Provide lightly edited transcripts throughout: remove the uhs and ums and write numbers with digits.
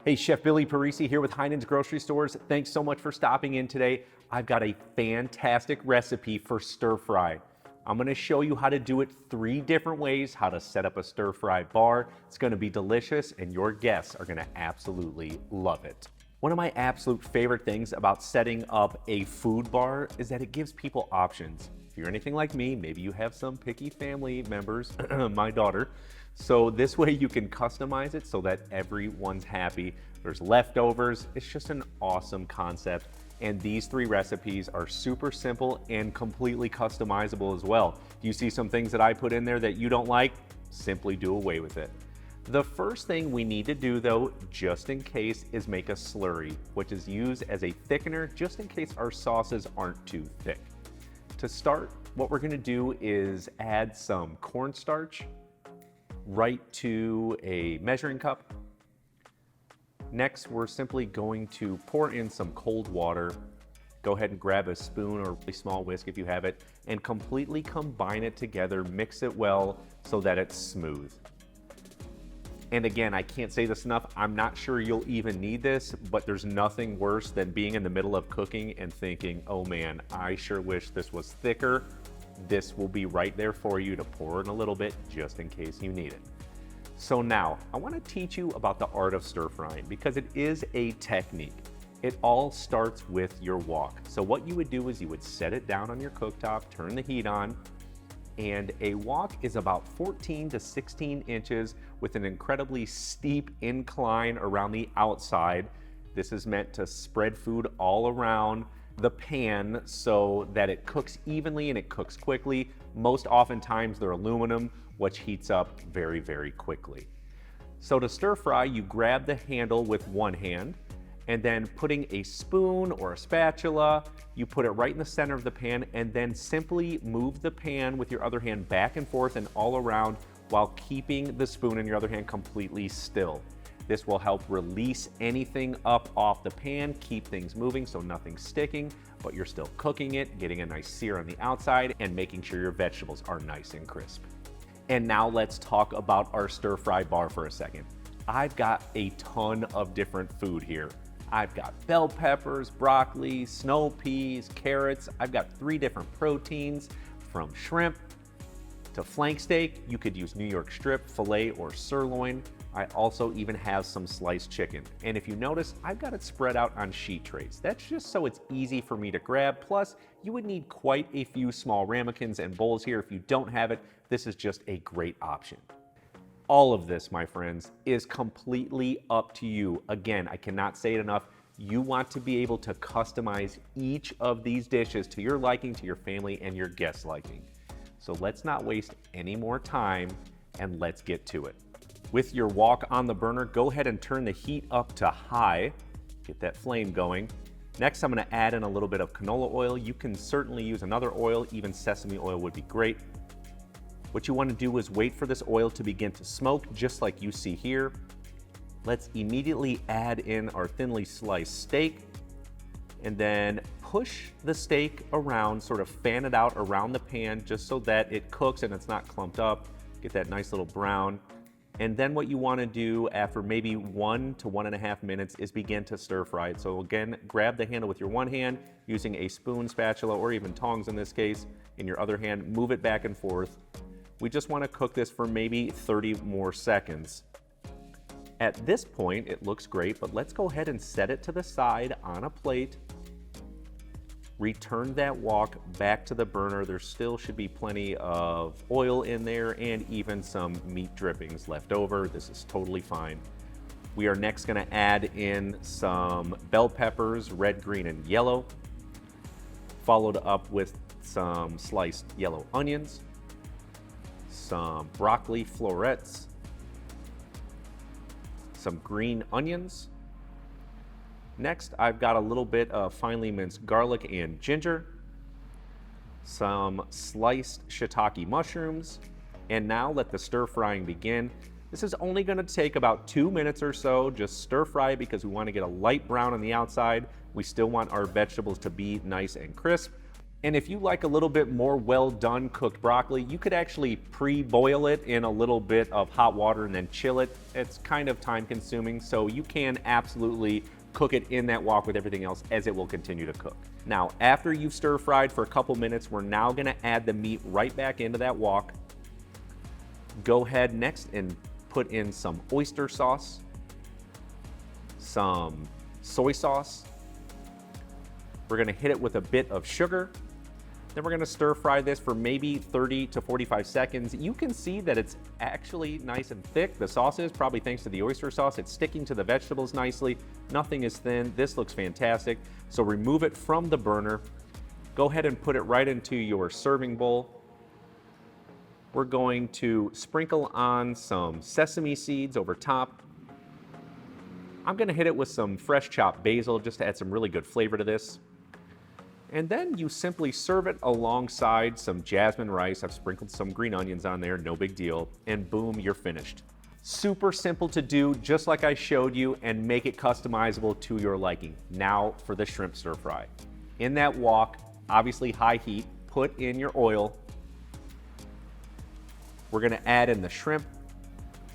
Hey, Chef Billy Parisi here with Heinen's Grocery Stores. Thanks so much for stopping in today. I've got a fantastic recipe for stir fry. I'm gonna show you how to do it 3 different ways, how to set up a stir fry bar. It's gonna be delicious and your guests are gonna absolutely love it. One of my absolute favorite things about setting up a food bar is that it gives people options. If you're anything like me, maybe you have some picky family members, my daughter. So this way you can customize it so that everyone's happy. There's leftovers. It's just an awesome concept. And these 3 recipes are super simple and completely customizable as well. If you see some things that I put in there that you don't like, simply do away with it. The first thing we need to do though, just in case, is make a slurry, which is used as a thickener just in case our sauces aren't too thick. To start, what we're gonna do is add some cornstarch right to a measuring cup. Next, we're simply going to pour in some cold water. Go ahead and grab a spoon or a really small whisk if you have it, and completely combine it together, mix it well so that it's smooth. And again, I can't say this enough, I'm not sure you'll even need this, but there's nothing worse than being in the middle of cooking and thinking, oh man, I sure wish this was thicker. This will be right there for you to pour in a little bit just in case you need it. So now, I want to teach you about the art of stir frying because it is a technique. It all starts with your wok. So what you would do is you would set it down on your cooktop, turn the heat on, and a wok is about 14 to 16 inches with an incredibly steep incline around the outside. This is meant to spread food all around the pan so that it cooks evenly and it cooks quickly. Most oftentimes they're aluminum, which heats up very, very quickly. So to stir fry, you grab the handle with one hand, and then putting a spoon or a spatula, you put it right in the center of the pan, and then simply move the pan with your other hand back and forth and all around while keeping the spoon in your other hand completely still. This will help release anything up off the pan, keep things moving so nothing's sticking, but you're still cooking it, getting a nice sear on the outside, and making sure your vegetables are nice and crisp. And now let's talk about our stir fry bar for a second. I've got a ton of different food here. I've got bell peppers, broccoli, snow peas, carrots. I've got 3 different proteins, from shrimp to flank steak. You could use New York strip, filet, or sirloin. I also even have some sliced chicken. And if you notice, I've got it spread out on sheet trays. That's just so it's easy for me to grab. Plus, you would need quite a few small ramekins and bowls here. If you don't have it, this is just a great option. All of this, my friends, is completely up to you. Again, I cannot say it enough. You want to be able to customize each of these dishes to your liking, to your family, and your guests' liking. So let's not waste any more time and let's get to it. With your wok on the burner, go ahead and turn the heat up to high. Get that flame going. Next, I'm gonna add in a little bit of canola oil. You can certainly use another oil, even sesame oil would be great. What you wanna do is wait for this oil to begin to smoke, just like you see here. Let's immediately add in our thinly sliced steak, and then push the steak around, sort of fan it out around the pan, just so that it cooks and it's not clumped up. Get that nice little brown. And then what you want to do after maybe 1 to 1.5 minutes is begin to stir fry it. So again, grab the handle with your one hand, using a spoon, spatula, or even tongs in this case. In your other hand, move it back and forth. We just want to cook this for maybe 30 more seconds. At this point, it looks great, but let's go ahead and set it to the side on a plate. Return that wok back to the burner. There still should be plenty of oil in there and even some meat drippings left over. This is totally fine. We are next gonna add in some bell peppers, red, green, and yellow, followed up with some sliced yellow onions, some broccoli florets, some green onions. Next, I've got a little bit of finely minced garlic and ginger, some sliced shiitake mushrooms, and now let the stir frying begin. This is only gonna take about 2 minutes or so. Just stir fry because we wanna get a light brown on the outside. We still want our vegetables to be nice and crisp. And if you like a little bit more well done cooked broccoli, you could actually pre-boil it in a little bit of hot water and then chill it. It's kind of time consuming, so you can absolutely cook it in that wok with everything else as it will continue to cook. Now, after you've stir fried for a couple minutes, we're now gonna add the meat right back into that wok. Go ahead next and put in some oyster sauce, some soy sauce. We're gonna hit it with a bit of sugar. Then we're gonna stir fry this for maybe 30 to 45 seconds. You can see that it's actually nice and thick. The sauce is, probably thanks to the oyster sauce. It's sticking to the vegetables nicely. Nothing is thin. This looks fantastic. So remove it from the burner. Go ahead and put it right into your serving bowl. We're going to sprinkle on some sesame seeds over top. I'm gonna hit it with some fresh chopped basil just to add some really good flavor to this. And then you simply serve it alongside some jasmine rice. I've sprinkled some green onions on there, no big deal. And boom, you're finished. Super simple to do, just like I showed you, and make it customizable to your liking. Now for the shrimp stir fry. In that wok, obviously high heat, put in your oil. We're gonna add in the shrimp.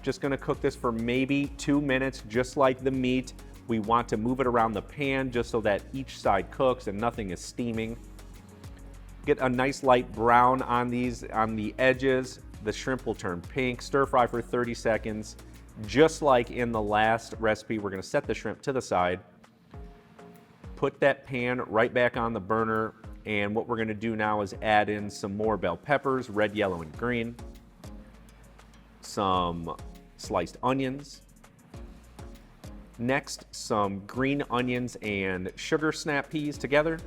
Just gonna cook this for maybe 2 minutes, just like the meat. We want to move it around the pan just so that each side cooks and nothing is steaming. Get a nice light brown on these, on the edges. The shrimp will turn pink. Stir fry for 30 seconds. Just like in the last recipe, we're gonna set the shrimp to the side. Put that pan right back on the burner. And what we're gonna do now is add in some more bell peppers, red, yellow, and green. Some sliced onions. Next, some green onions and sugar snap peas together.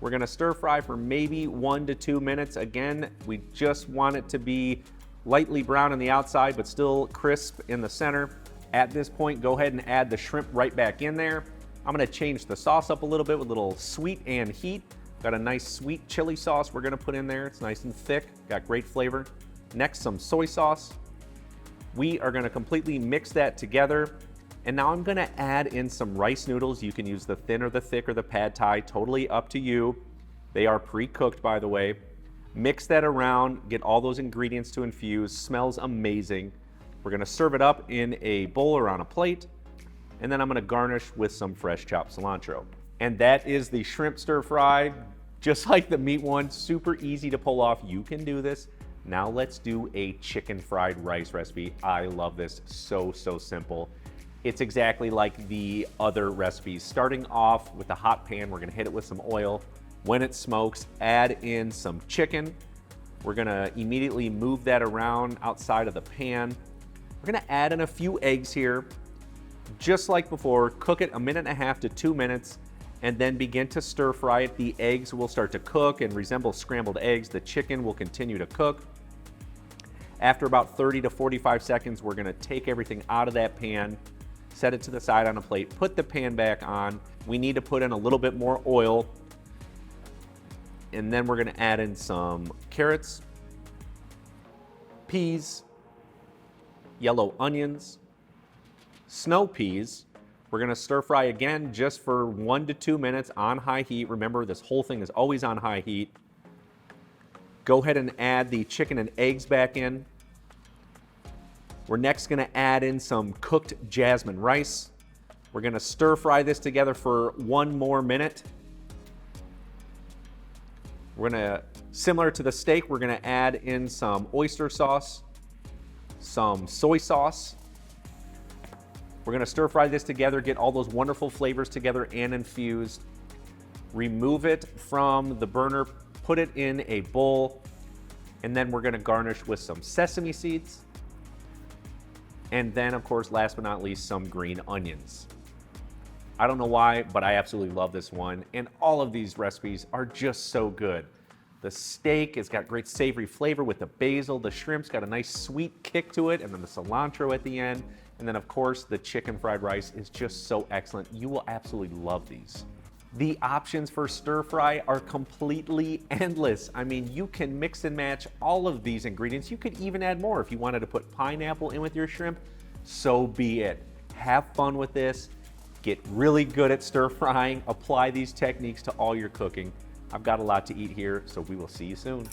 We're gonna stir fry for maybe 1 to 2 minutes. Again, we just want it to be lightly brown on the outside, but still crisp in the center. At this point, go ahead and add the shrimp right back in there. I'm gonna change the sauce up a little bit with a little sweet and heat. Got a nice sweet chili sauce we're gonna put in there. It's nice and thick, got great flavor. Next, some soy sauce. We are gonna completely mix that together. And now I'm gonna add in some rice noodles. You can use the thin or the thick or the pad thai, totally up to you. They are pre-cooked, by the way. Mix that around, get all those ingredients to infuse. Smells amazing. We're gonna serve it up in a bowl or on a plate. And then I'm gonna garnish with some fresh chopped cilantro. And that is the shrimp stir fry. Just like the meat one, super easy to pull off. You can do this. Now let's do a chicken fried rice recipe. I love this, so simple. It's exactly like the other recipes. Starting off with a hot pan, we're gonna hit it with some oil. When it smokes, add in some chicken. We're gonna immediately move that around outside of the pan. We're gonna add in a few eggs here. Just like before, cook it 1.5 to 2 minutes, and then begin to stir fry it. The eggs will start to cook and resemble scrambled eggs. The chicken will continue to cook. After about 30 to 45 seconds, we're gonna take everything out of that pan, set it to the side on a plate, put the pan back on. We need to put in a little bit more oil. And then we're gonna add in some carrots, peas, yellow onions, snow peas. We're gonna stir fry again just for 1 to 2 minutes on high heat. Remember, this whole thing is always on high heat. Go ahead and add the chicken and eggs back in. We're next gonna add in some cooked jasmine rice. We're gonna stir fry this together for 1 more minute. We're gonna, similar to the steak, we're gonna add in some oyster sauce, some soy sauce. We're gonna stir fry this together, get all those wonderful flavors together and infused. Remove it from the burner, put it in a bowl, and then we're gonna garnish with some sesame seeds. And then, of course, last but not least, some green onions. I don't know why, but I absolutely love this one. And all of these recipes are just so good. The steak has got great savory flavor with the basil. The shrimp's got a nice sweet kick to it, and then the cilantro at the end. And then, of course, the chicken fried rice is just so excellent. You will absolutely love these. The options for stir fry are completely endless. I mean, you can mix and match all of these ingredients. You could even add more. If you wanted to put pineapple in with your shrimp, so be it. Have fun with this. Get really good at stir frying. Apply these techniques to all your cooking. I've got a lot to eat here, so we will see you soon.